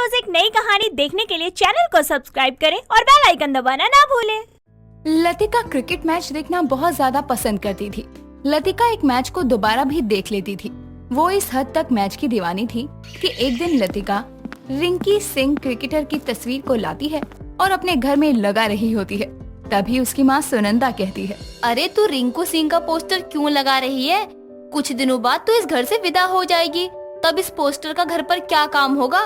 रोज एक नई कहानी देखने के लिए चैनल को सब्सक्राइब करें और बेल आइकन दबाना ना भूलें। लतिका क्रिकेट मैच देखना बहुत ज्यादा पसंद करती थी। लतिका एक मैच को दोबारा भी देख लेती थी। वो इस हद तक मैच की दीवानी थी कि एक दिन लतिका रिंकी सिंह क्रिकेटर की तस्वीर को लाती है और अपने घर में लगा रही होती है। तभी उसकी माँ सुनंदा कहती है, अरे तू रिंकू सिंह का पोस्टर क्यों लगा रही है? कुछ दिनों बाद तो इस घर से विदा हो जाएगी, तब इस पोस्टर का घर पर क्या काम होगा?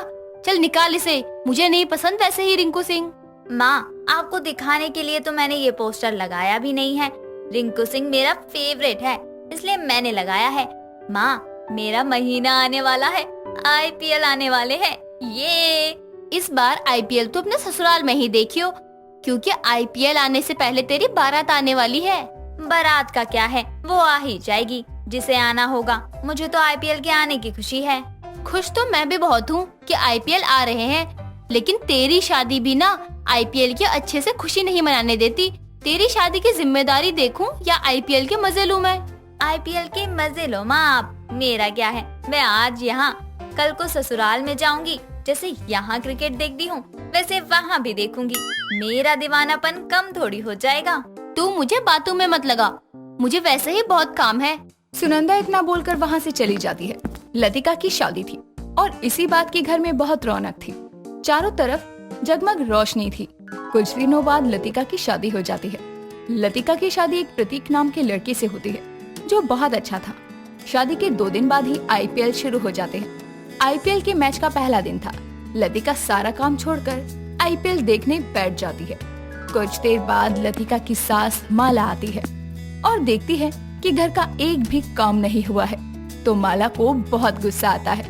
चल निकाल इसे, मुझे नहीं पसंद वैसे ही रिंकू सिंह। माँ, आपको दिखाने के लिए तो मैंने ये पोस्टर लगाया भी नहीं है। रिंकू सिंह मेरा फेवरेट है, इसलिए मैंने लगाया है। माँ, मेरा महीना आने वाला है, आईपीएल आने वाले हैं। ये इस बार आईपीएल तो अपने ससुराल में ही देखियो, क्योंकि आईपीएल आने से पहले तेरी बारात आने वाली है। बारात का क्या है, वो आ ही जाएगी, जिसे आना होगा। मुझे तो आईपीएल के आने की खुशी है। खुश तो मैं भी बहुत हूँ कि आईपीएल आ रहे हैं, लेकिन तेरी शादी भी ना आईपीएल के अच्छे से खुशी नहीं मनाने देती। तेरी शादी की जिम्मेदारी देखूं या आईपीएल के मजे लूं मैं? आईपीएल के मजे लो माँ आप, मेरा क्या है। मैं आज यहाँ, कल को ससुराल में जाऊंगी। जैसे यहाँ क्रिकेट देखती हूँ, वैसे वहाँ भी देखूंगी। मेरा दीवानापन कम थोड़ी हो जाएगा। तू मुझे बातों में मत लगा, मुझे वैसे ही बहुत काम है। सुनंदा इतना बोलकर वहाँ से चली जाती है। लतिका की शादी थी और इसी बात की घर में बहुत रौनक थी। चारों तरफ जगमग रोशनी थी। कुछ दिनों बाद लतिका की शादी हो जाती है। लतिका की शादी एक प्रतीक नाम के लड़के से होती है, जो बहुत अच्छा था। शादी के 2 दिन बाद ही आईपीएल शुरू हो जाते हैं। आईपीएल के मैच का पहला दिन था। लतिका सारा काम छोड़कर आईपीएल देखने बैठ जाती है। कुछ देर बाद लतिका की सास माला आती है और देखती है कि घर का एक भी काम नहीं हुआ है, तो माला को बहुत गुस्सा आता है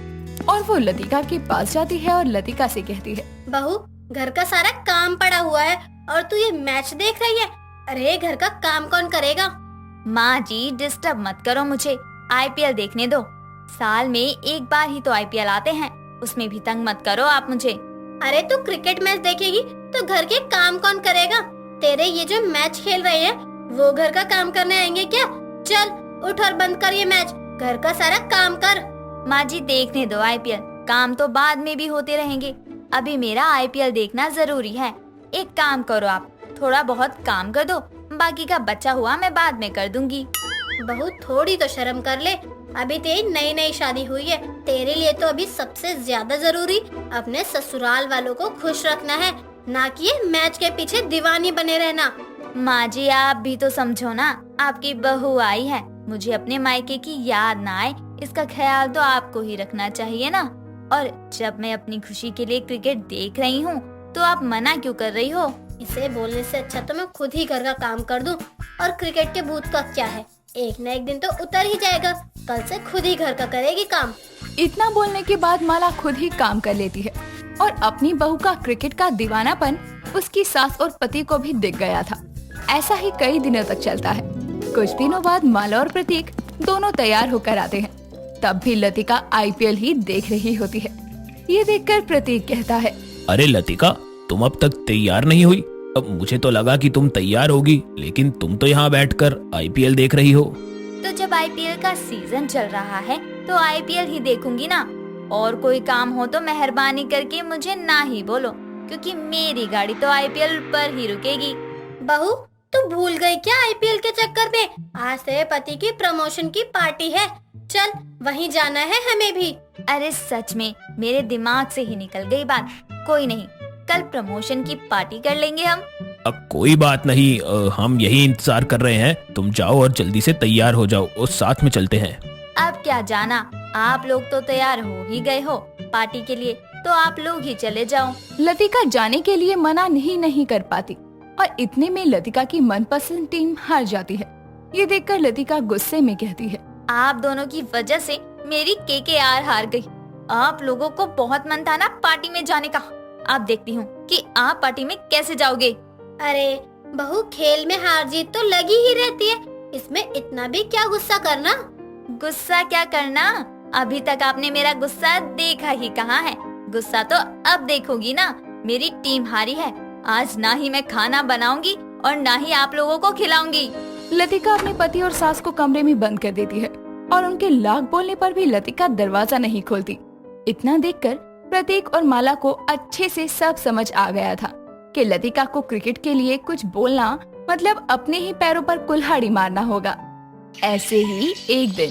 और वो लतिका के पास जाती है और लतिका से कहती है, बहू, घर का सारा काम पड़ा हुआ है और तू ये मैच देख रही है। अरे घर का काम कौन करेगा? माँ जी, डिस्टर्ब मत करो मुझे, आईपीएल देखने दो। साल में एक बार ही तो आईपीएल आते हैं, उसमें भी तंग मत करो आप मुझे। अरे तू क्रिकेट मैच देखेगी तो घर के काम कौन करेगा? तेरे ये जो मैच खेल रहे हैं वो घर का काम करने आएंगे क्या? चल उठ और बंद कर ये मैच, घर का सारा काम कर। माँ जी, देखने दो आईपीएल, काम तो बाद में भी होते रहेंगे। अभी मेरा आईपीएल देखना जरूरी है। एक काम करो आप, थोड़ा बहुत काम कर दो, बाकी का बचा हुआ मैं बाद में कर दूंगी। बहू, थोड़ी तो शर्म कर ले। अभी तेरी नई नई शादी हुई है। तेरे लिए तो अभी सबसे ज्यादा जरूरी अपने ससुराल वालों को खुश रखना है, ना कि ये मैच के पीछे दीवानी बने रहना। माँ जी, आप भी तो समझो ना, आपकी बहू आई है, मुझे अपने मायके की याद ना आए, इसका ख्याल तो आपको ही रखना चाहिए ना। और जब मैं अपनी खुशी के लिए क्रिकेट देख रही हूँ, तो आप मना क्यों कर रही हो? इसे बोलने से अच्छा तो मैं खुद ही घर का काम कर दूं। और क्रिकेट के भूत का क्या है, एक न एक दिन तो उतर ही जाएगा। कल से खुद ही घर का करेगी काम। इतना बोलने के बाद माला खुद ही काम कर लेती है और अपनी बहू का क्रिकेट का दीवानापन उसकी सास और पति को भी दिख गया था। ऐसा ही कई दिनों तक चलता है। कुछ दिनों बाद माला और प्रतीक दोनों तैयार होकर आते हैं। तब भी लतिका आईपीएल ही देख रही होती है। ये देखकर प्रतीक कहता है, अरे लतिका, तुम अब तक तैयार नहीं हुई? अब मुझे तो लगा कि तुम तैयार होगी, लेकिन तुम तो यहाँ बैठकर आईपीएल देख रही हो। तो जब आईपीएल का सीजन चल रहा है तो आईपीएल ही देखूंगी ना। और कोई काम हो तो मेहरबानी करके मुझे ना ही बोलो, क्योंकि मेरी गाड़ी तो आईपीएल पर ही रुकेगी। बहू, तू भूल गई क्या आईपीएल के चक्कर में? आज तेरे पति की प्रमोशन की पार्टी है, चल वहीं जाना है हमें भी। अरे सच में मेरे दिमाग से ही निकल गई बात। कोई नहीं, कल प्रमोशन की पार्टी कर लेंगे हम। अब कोई बात नहीं, हम यही इंतजार कर रहे हैं। तुम जाओ और जल्दी से तैयार हो जाओ और साथ में चलते हैं। अब क्या जाना, आप लोग तो तैयार हो ही गए हो पार्टी के लिए, तो आप लोग ही चले जाओ। लतिका जाने के लिए मना नहीं कर पाती और इतने में लतिका की मनपसंद टीम हार जाती है। ये देखकर लतिका गुस्से में कहती है, आप दोनों की वजह से मेरी केकेआर हार गई। आप लोगों को बहुत मन था ना पार्टी में जाने का। आप देखती हूँ कि आप पार्टी में कैसे जाओगे। अरे बहू, खेल में हार जीत तो लगी ही रहती है, इसमें इतना भी क्या गुस्सा करना। गुस्सा क्या करना, अभी तक आपने मेरा गुस्सा देखा ही कहाँ है। गुस्सा तो अब देखोगी ना। मेरी टीम हारी है, आज ना ही मैं खाना बनाऊंगी और ना ही आप लोगों को खिलाऊंगी। लतिका अपने पति और सास को कमरे में बंद कर देती है और उनके लाख बोलने पर भी लतिका दरवाजा नहीं खोलती। इतना देखकर प्रतीक और माला को अच्छे से सब समझ आ गया था कि लतिका को क्रिकेट के लिए कुछ बोलना मतलब अपने ही पैरों पर कुल्हाड़ी मारना होगा। ऐसे ही एक दिन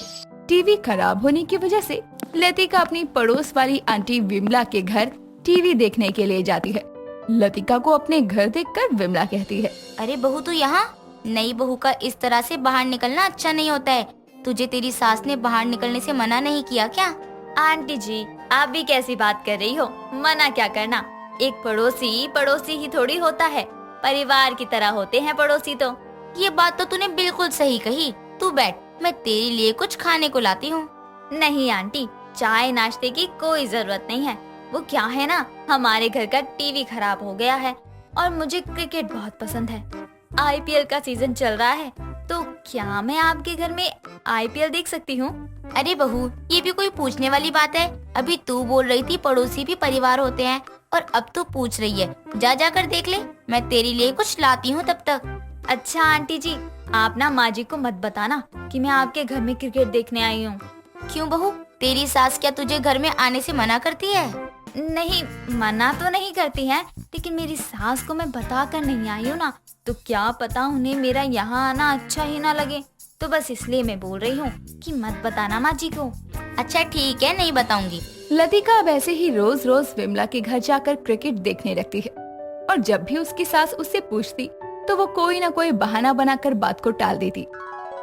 टीवी खराब होने की वजह से लतिका अपनी पड़ोस वाली आंटी विमला के घर टीवी देखने के लिए जाती है। लतिका को अपने घर देखकर विमला कहती है, अरे बहू तू यहाँ? नई बहू का इस तरह से बाहर निकलना अच्छा नहीं होता है। तुझे तेरी सास ने बाहर निकलने से मना नहीं किया क्या? आंटी जी, आप भी कैसी बात कर रही हो? मना क्या करना, एक पड़ोसी पड़ोसी ही थोड़ी होता है, परिवार की तरह होते हैं पड़ोसी तो। ये बात तो तूने बिल्कुल सही कही। तू बैठ, मैं तेरे लिए कुछ खाने को लाती हूँ। नहीं आंटी, चाय नाश्ते की कोई जरूरत नहीं है। वो क्या है ना, हमारे घर का टीवी खराब हो गया है और मुझे क्रिकेट बहुत पसंद है। आईपीएल का सीजन चल रहा है, तो क्या मैं आपके घर में आईपीएल देख सकती हूँ? अरे बहू, ये भी कोई पूछने वाली बात है? अभी तू बोल रही थी पड़ोसी भी परिवार होते हैं और अब तू पूछ रही है। जा जाकर देख ले, मैं तेरे लिए कुछ लाती हूँ तब तक। अच्छा आंटी जी, आप ना माँ जी को मत बताना कि मैं आपके घर में क्रिकेट देखने आई हूँ। क्यों बहू, तेरी सास क्या तुझे घर में आने से मना करती है? नहीं, मना तो नहीं करती है, लेकिन मेरी सास को मैं बता कर नहीं आई हूँ ना, तो क्या पता उन्हें मेरा यहाँ आना अच्छा ही ना लगे। तो बस इसलिए मैं बोल रही हूँ कि मत बताना माँ जी को। अच्छा ठीक है, नहीं बताऊंगी। लतिका अब ऐसे ही रोज रोज विमला के घर जाकर क्रिकेट देखने लगती है और जब भी उसकी सास उससे पूछती तो वो कोई न कोई बहाना बनाकर बात को टाल देती।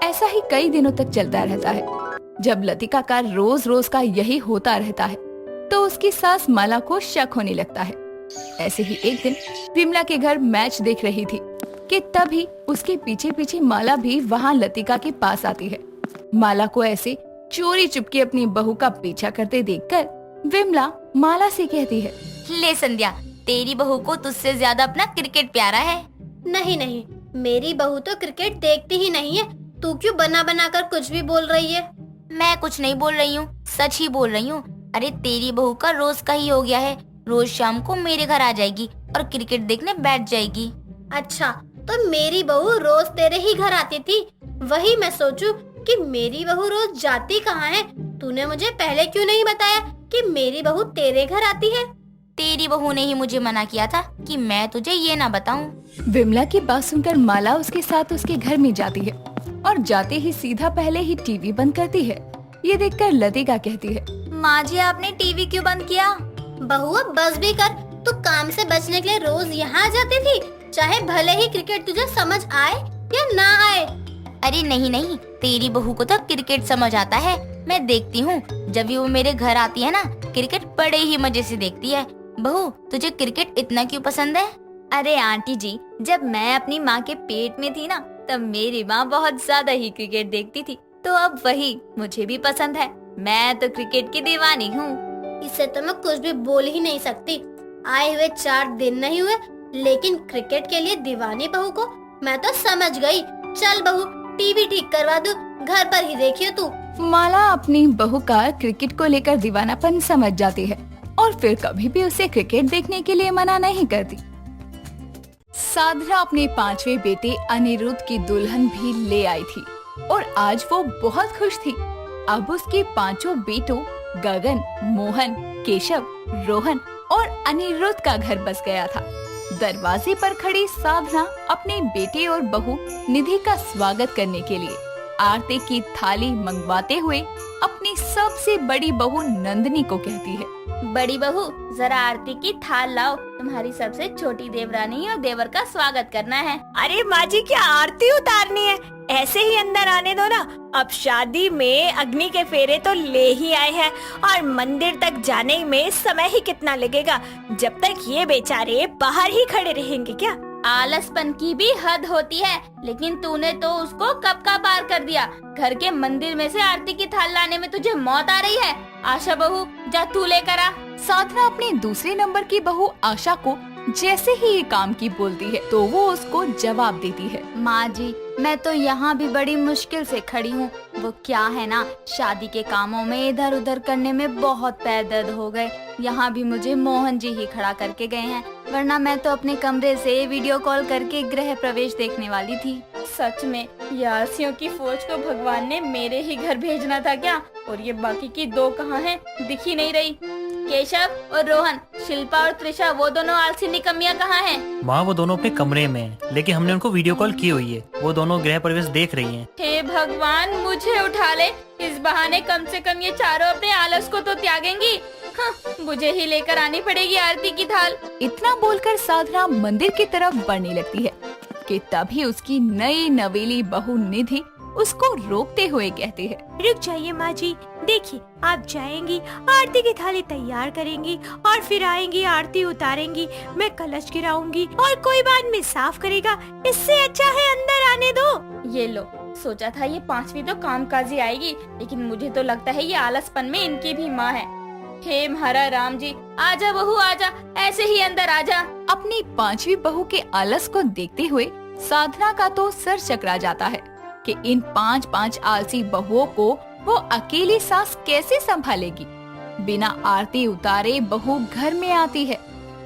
ऐसा ही कई दिनों तक चलता रहता है। जब लतिका का रोज रोज का यही होता रहता है तो उसकी सास माला को शक होने लगता है। ऐसे ही एक दिन विमला के घर मैच देख रही थी कि तभी उसके पीछे पीछे माला भी वहाँ लतिका के पास आती है। माला को ऐसे चोरी चुपके अपनी बहू का पीछा करते देखकर विमला माला से कहती है, ले संध्या, तेरी बहू को तुझसे ज्यादा अपना क्रिकेट प्यारा है। नहीं नहीं, मेरी बहू तो क्रिकेट देखती ही नहीं है। तू क्यों बना बना कर कुछ भी बोल रही है? मैं कुछ नहीं बोल रही हूँ, सच ही बोल रही हूँ। अरे तेरी बहू का रोज का ही हो गया है, रोज शाम को मेरे घर आ जाएगी और क्रिकेट देखने बैठ जाएगी। अच्छा, तो मेरी बहू रोज तेरे ही घर आती थी। वही मैं सोचूं कि मेरी बहू रोज जाती कहाँ है। तूने मुझे पहले क्यों नहीं बताया कि मेरी बहू तेरे घर आती है? तेरी बहू ने ही मुझे मना किया था कि मैं तुझे ये ना बताऊं। विमला की बात सुनकर माला उसके साथ उसके घर में जाती है और जाते ही सीधा पहले ही टीवी बंद करती है। ये देखकर लतिका कहती है, माँ जी आपने टीवी क्यों बंद किया? बहू अब बस भी कर। तू काम से बचने के लिए रोज यहाँ आ जाती थी, चाहे भले ही क्रिकेट तुझे समझ आए या ना आए। अरे नहीं नहीं, तेरी बहू को तो क्रिकेट समझ आता है। मैं देखती हूँ, जब भी वो मेरे घर आती है ना, क्रिकेट बड़े ही मजे से देखती है। बहू, तुझे क्रिकेट इतना क्यों पसंद है? अरे आंटी जी, जब मैं अपनी माँ के पेट में थी ना, तब मेरी माँ बहुत ज्यादा ही क्रिकेट देखती थी, तो अब वही मुझे भी पसंद है। मैं तो क्रिकेट की दीवानी हूँ। इससे तो मैं कुछ भी बोल ही नहीं सकती। आए हुए 4 दिन नहीं हुए, लेकिन क्रिकेट के लिए दीवानी बहू को मैं तो समझ गई। चल बहू, टीवी ठीक करवा दूं, घर पर ही देखियो तू। माला अपनी बहू का क्रिकेट को लेकर दीवानापन समझ जाती है और फिर कभी भी उसे क्रिकेट देखने के लिए मना नहीं करती। साधना अपने 5वें बेटे अनिरुद्ध की दुल्हन भी ले आई थी और आज वो बहुत खुश थी। अब उसके 5 बेटों गगन, मोहन, केशव, रोहन और अनिरुद्ध का घर बस गया था। दरवाजे पर खड़ी साधना अपने बेटे और बहू निधि का स्वागत करने के लिए आरती की थाली मंगवाते हुए अपनी सबसे बड़ी बहू नंदनी को कहती है, बड़ी बहू, जरा आरती की थाल लाओ, तुम्हारी सबसे छोटी देवरानी और देवर का स्वागत करना है। अरे माँ जी, क्या आरती उतारनी है? ऐसे ही अंदर आने दो ना। अब शादी में अग्नि के फेरे तो ले ही आए हैं और मंदिर तक जाने में समय ही कितना लगेगा। जब तक ये बेचारे बाहर ही खड़े रहेंगे क्या? आलसपन की भी हद होती है, लेकिन तूने तो उसको कब का पार कर दिया। घर के मंदिर में से आरती की थाल लाने में तुझे मौत आ रही है। आशा बहू, जा तू लेकर आ। साधना अपने दूसरे नंबर की बहू आशा को जैसे ही ये काम की बोलती है तो वो उसको जवाब देती है, माँ जी, मैं तो यहाँ भी बड़ी मुश्किल से खड़ी हूँ। वो क्या है ना, शादी के कामों में इधर उधर करने में बहुत पैर दर्द हो गए। यहाँ भी मुझे मोहन जी ही खड़ा करके गए हैं, वरना मैं तो अपने कमरे से वीडियो कॉल करके गृह प्रवेश देखने वाली थी। सच में यासियों की फौज को भगवान ने मेरे ही घर भेजना था क्या? और ये बाकी की 2 कहाँ हैं? दिख ही नहीं रही। केशव और रोहन, शिल्पा और त्रिशा वो दोनों आलसी निकम्मियां कहाँ हैं? माँ वो दोनों अपने कमरे में हैं, लेकिन हमने उनको वीडियो कॉल की हुई है। वो दोनों गृह प्रवेश देख रही हैं। हे भगवान, मुझे उठा ले। इस बहाने कम से कम ये चारों अपने आलस को तो त्यागेंगी। हाँ, मुझे ही लेकर आनी पड़ेगी आरती की थाल। इतना बोलकर साधना मंदिर की तरफ बढ़ने लगती है कि तभी उसकी नई नवेली बहू निधि उसको रोकते हुए कहती है, रुक जाइए माँ जी, देखिए आप जाएंगी, आरती की थाली तैयार करेंगी और फिर आएंगी, आरती उतारेंगी, मैं कलश गिराऊंगी और कोई बाद में साफ करेगा। इससे अच्छा है अंदर आने दो। ये लो, सोचा था ये पांचवी तो कामकाजी आएगी, लेकिन मुझे तो लगता है ये आलसपन में इनकी भी माँ है। हे महारा राम जी, आजा बहू आजा, ऐसे ही अंदर आजा। अपनी पांचवी बहू के आलस को देखते हुए साधना का तो सर चकरा जाता है कि इन पांच आलसी बहुओं को वो अकेली सास कैसे संभालेगी। बिना आरती उतारे बहू घर में आती है,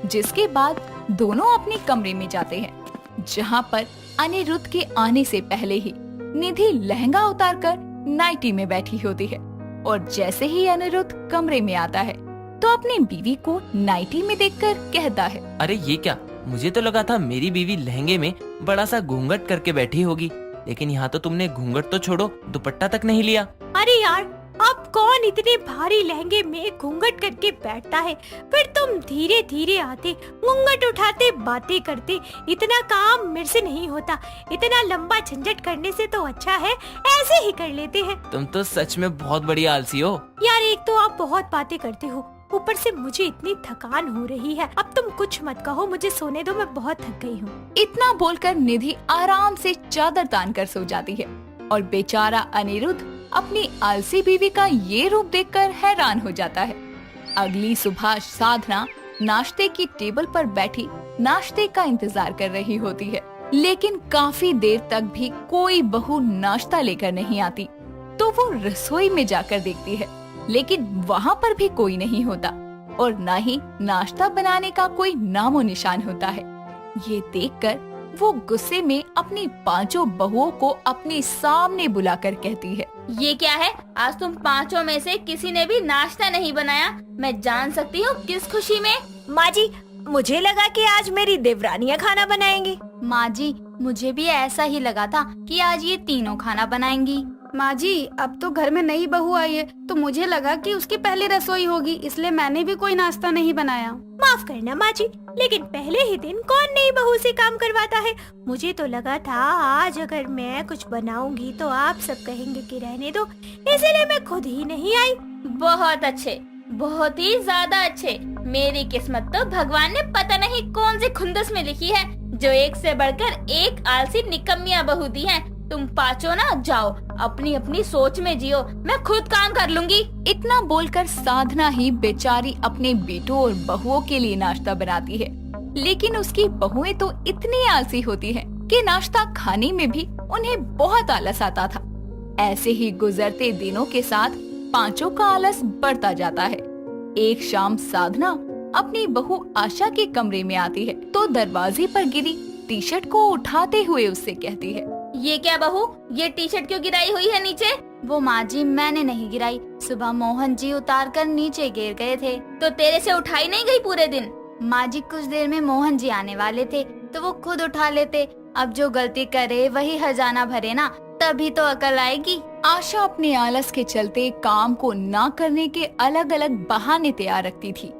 जिसके बाद दोनों अपने कमरे में जाते हैं, जहाँ पर अनिरुद्ध के आने से पहले ही निधि लहंगा उतारकर नाइटी में बैठी होती है। और जैसे ही अनिरुद्ध कमरे में आता है तो अपनी बीवी को नाइटी में देखकर कहता है, अरे ये क्या, मुझे तो लगा था मेरी बीवी लहंगे में बड़ा सा घूंघट करके बैठी होगी, लेकिन यहाँ तो तुमने घूंघट तो छोड़ो, दुपट्टा तक नहीं लिया। अरे यार, अब कौन इतने भारी लहंगे में घूंघट करके बैठता है। फिर तुम धीरे धीरे आते, घूंघट उठाते, बातें करते। इतना काम मेरे से नहीं होता। इतना लंबा झंझट करने से तो अच्छा है ऐसे ही कर लेते हैं। तुम तो सच में बहुत बड़ी आलसी हो यार, एक तो आप बहुत बातें करते हो, ऊपर से मुझे इतनी थकान हो रही है। अब तुम कुछ मत कहो, मुझे सोने दो, मैं बहुत थक गई हूँ। इतना बोलकर निधि आराम से चादर तान कर सो जाती है और बेचारा अनिरुद्ध अपनी आलसी बीवी का ये रूप देखकर हैरान हो जाता है। अगली सुबह साधना नाश्ते की टेबल पर बैठी नाश्ते का इंतजार कर रही होती है, लेकिन काफी देर तक भी कोई बहू नाश्ता लेकर नहीं आती। तो वो रसोई में जाकर देखती है, लेकिन वहाँ पर भी कोई नहीं होता और न ही नाश्ता बनाने का कोई नामो निशान होता है। ये देखकर वो गुस्से में अपनी पांचों बहुओं को अपने सामने बुलाकर कहती है, ये क्या है, आज तुम पांचों में से किसी ने भी नाश्ता नहीं बनाया। मैं जान सकती हूँ किस खुशी में? माँ जी, मुझे लगा कि आज मेरी देवरानियाँ खाना बनाएंगी। माँ जी, मुझे भी ऐसा ही लगा था कि आज ये तीनों खाना बनाएंगी। माँ जी, अब तो घर में नई बहू आई है, तो मुझे लगा कि उसकी पहली रसोई होगी, इसलिए मैंने भी कोई नाश्ता नहीं बनाया। माफ करना माँ जी, लेकिन पहले ही दिन कौन नई बहू से काम करवाता है। मुझे तो लगा था आज अगर मैं कुछ बनाऊंगी तो आप सब कहेंगे कि रहने दो, इसीलिए मैं खुद ही नहीं आई। बहुत अच्छे, बहुत ही ज्यादा अच्छे। मेरी किस्मत तो भगवान ने पता नहीं कौन से खुंदस में लिखी है, जो एक से बढ़कर एक आलसी निकम्मियां बहू दी हैं। तुम पांचों ना जाओ, अपनी अपनी सोच में जियो, मैं खुद काम कर लूंगी। इतना बोलकर साधना ही बेचारी अपने बेटों और बहुओं के लिए नाश्ता बनाती है, लेकिन उसकी बहुएं तो इतनी आलसी होती हैं कि नाश्ता खाने में भी उन्हें बहुत आलस आता था। ऐसे ही गुजरते दिनों के साथ पांचों का आलस बढ़ता जाता है। एक शाम साधना अपनी बहू आशा के कमरे में आती है तो दरवाजे पर गिरी टी शर्ट को उठाते हुए उससे कहती है, ये क्या बहू, ये टी शर्ट क्यों गिराई हुई है नीचे? वो माँ जी, मैंने नहीं गिराई, सुबह मोहन जी उतारकर नीचे गिर गए थे। तो तेरे से उठाई नहीं गई पूरे दिन? माँ जी, कुछ देर में मोहन जी आने वाले थे तो वो खुद उठा लेते। अब जो गलती करे वही हर्जाना भरे ना, तभी तो अकल आएगी। आशा अपने आलस के चलते काम को ना करने के अलग अलग बहाने तैयार रखती थी।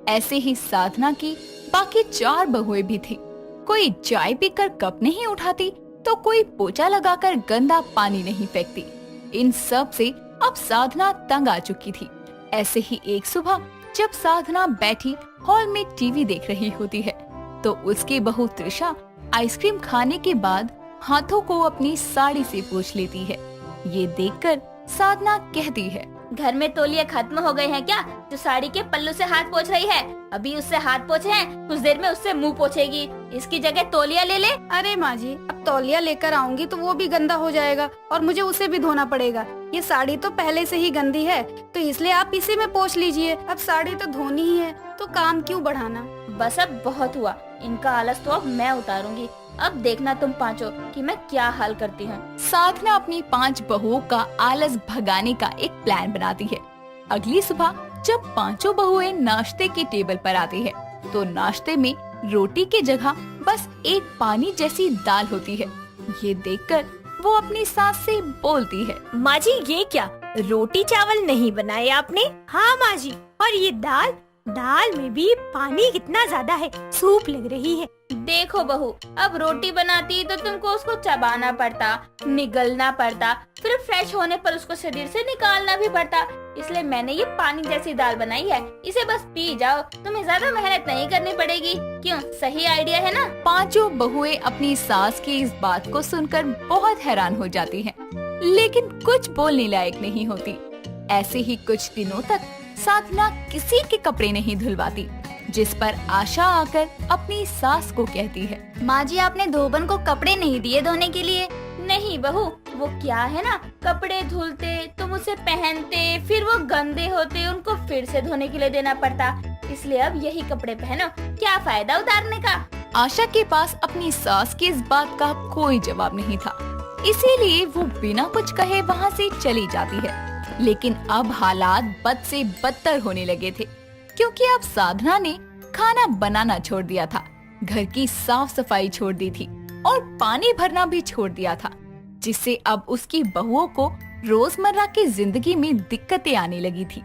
ऐसे ही साधना की बाकी 4 बहुएं भी थी। कोई चाय पीकर कप नहीं उठाती तो कोई पोछा लगाकर गंदा पानी नहीं फेंकती। इन सब से अब साधना तंग आ चुकी थी। ऐसे ही एक सुबह जब साधना बैठी हॉल में टीवी देख रही होती है तो उसकी बहू त्रिशा आइसक्रीम खाने के बाद हाथों को अपनी साड़ी से पोंछ लेती है। ये देखकर साधना कहती है, घर में तौलिए खत्म हो गए हैं क्या, जो साड़ी के पल्लू से हाथ पोंछ रही है? अभी उससे हाथ पोंछे हैं, कुछ देर में उससे मुंह पोंछेगी। इसकी जगह तौलिया ले ले। अरे माँ जी, अब तौलिया लेकर आऊंगी तो वो भी गंदा हो जाएगा और मुझे उसे भी धोना पड़ेगा। ये साड़ी तो पहले से ही गंदी है, तो इसलिए आप इसी में पोंछ लीजिए। अब साड़ी तो धोनी ही है, तो काम क्यों बढ़ाना। बस अब बहुत हुआ, इनका आलस तो अब मैं उतारूंगी। अब देखना तुम पांचों कि मैं क्या हाल करती हूँ। साधना अपनी 5 बहुओं का आलस भगाने का एक प्लान बनाती है। अगली सुबह जब पांचों बहुएं नाश्ते की टेबल पर आती है तो नाश्ते में रोटी की जगह बस एक पानी जैसी दाल होती है। ये देखकर वो अपनी सास से बोलती है, माँ जी ये क्या, रोटी चावल नहीं बनाए आपने? हाँ माँ जी, और ये दाल में भी पानी कितना ज्यादा है, सूप लग रही है। देखो बहू, अब रोटी बनाती तो तुमको उसको चबाना पड़ता, निगलना पड़ता, फिर फ्रेश होने पर उसको शरीर से निकालना भी पड़ता। इसलिए मैंने ये पानी जैसी दाल बनाई है, इसे बस पी जाओ, तुम्हें ज्यादा मेहनत नहीं करनी पड़ेगी। क्यों, सही आइडिया है ना? पांचों बहुएं अपनी सास की इस बात को सुनकर बहुत हैरान हो जाती हैं, लेकिन कुछ बोलने लायक नहीं होती। ऐसे ही कुछ दिनों तक साधना किसी के कपड़े नहीं धुलवाती, जिस पर आशा आकर अपनी सास को कहती है, माँ जी आपने धोबन को कपड़े नहीं दिए धोने के लिए? नहीं बहू, वो क्या है ना, कपड़े धुलते तुम उसे पहनते, फिर वो गंदे होते, उनको फिर से धोने के लिए देना पड़ता, इसलिए अब यही कपड़े पहनो, क्या फायदा उतारने का। आशा के पास अपनी सास की इस बात का कोई जवाब नहीं था, इसीलिए वो बिना कुछ कहे वहाँ से चली जाती है। लेकिन अब हालात बद से बदतर होने लगे थे, क्योंकि अब साधना ने खाना बनाना छोड़ दिया था, घर की साफ सफाई छोड़ दी थी और पानी भरना भी छोड़ दिया था, जिससे अब उसकी बहुओं को रोजमर्रा की जिंदगी में दिक्कतें आने लगी थी।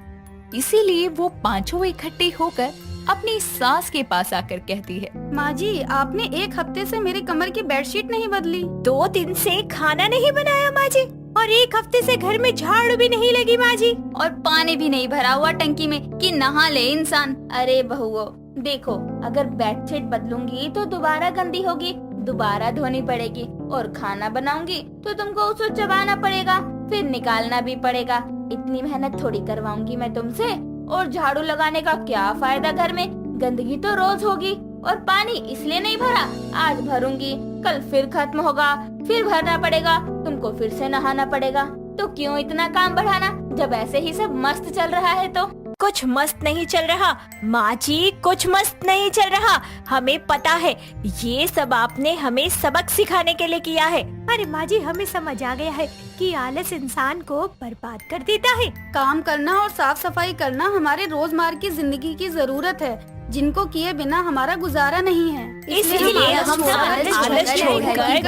इसीलिए वो पांचों इकट्ठे होकर अपनी सास के पास आकर कहती है, माँ जी आपने एक हफ्ते से मेरी कमर की बेडशीट नहीं बदली, 2 दिन से खाना नहीं बनाया माँ जी, और 1 हफ्ते से घर में झाड़ू भी नहीं लगी माँ जी, और पानी भी नहीं भरा हुआ टंकी में कि नहा ले इंसान। अरे बहुओं देखो, अगर बेडशीट बदलूंगी तो दोबारा गंदी होगी, दोबारा धोनी पड़ेगी, और खाना बनाऊंगी तो तुमको उसे चबाना पड़ेगा, फिर निकालना भी पड़ेगा। इतनी मेहनत थोड़ी करवाऊंगी मैं तुमसे, और झाड़ू लगाने का क्या फायदा, घर में गंदगी तो रोज होगी। और पानी इसलिए नहीं भरा, आज भरूंगी, कल फिर खत्म होगा, फिर भरना पड़ेगा, तुमको फिर से नहाना पड़ेगा। तो क्यों इतना काम बढ़ाना, जब ऐसे ही सब मस्त चल रहा है। तो कुछ मस्त नहीं चल रहा माँ जी, कुछ मस्त नहीं चल रहा, हमें पता है, ये सब आपने हमें सबक सिखाने के लिए किया है। अरे माँ जी, हमें समझ आ गया है कि आलस इंसान को बर्बाद कर देता है। काम करना और साफ सफाई करना हमारे रोजमर्रा की जिंदगी की जरूरत है, जिनको किए बिना हमारा गुजारा नहीं है। इसलिए हम आलस छोड़कर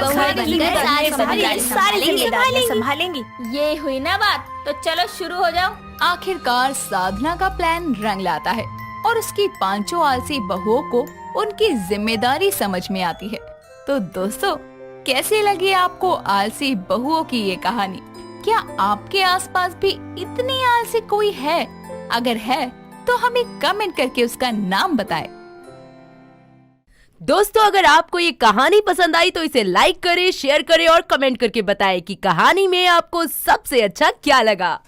संभालेंगी। ये हुई ना बात, तो चलो शुरू हो जाओ। आखिरकार साधना का प्लान रंग लाता है और उसकी पांचों आलसी बहुओं को उनकी जिम्मेदारी समझ में आती है। तो दोस्तों, कैसी लगी आपको आलसी बहुओं की ये कहानी? क्या आपके आसपास भी इतनी आलसी कोई है? अगर है तो हमें कमेंट करके उसका नाम बताएं। दोस्तों, अगर आपको ये कहानी पसंद आई तो इसे लाइक करें, शेयर करें और कमेंट करके बताएं कि कहानी में आपको सबसे अच्छा क्या लगा।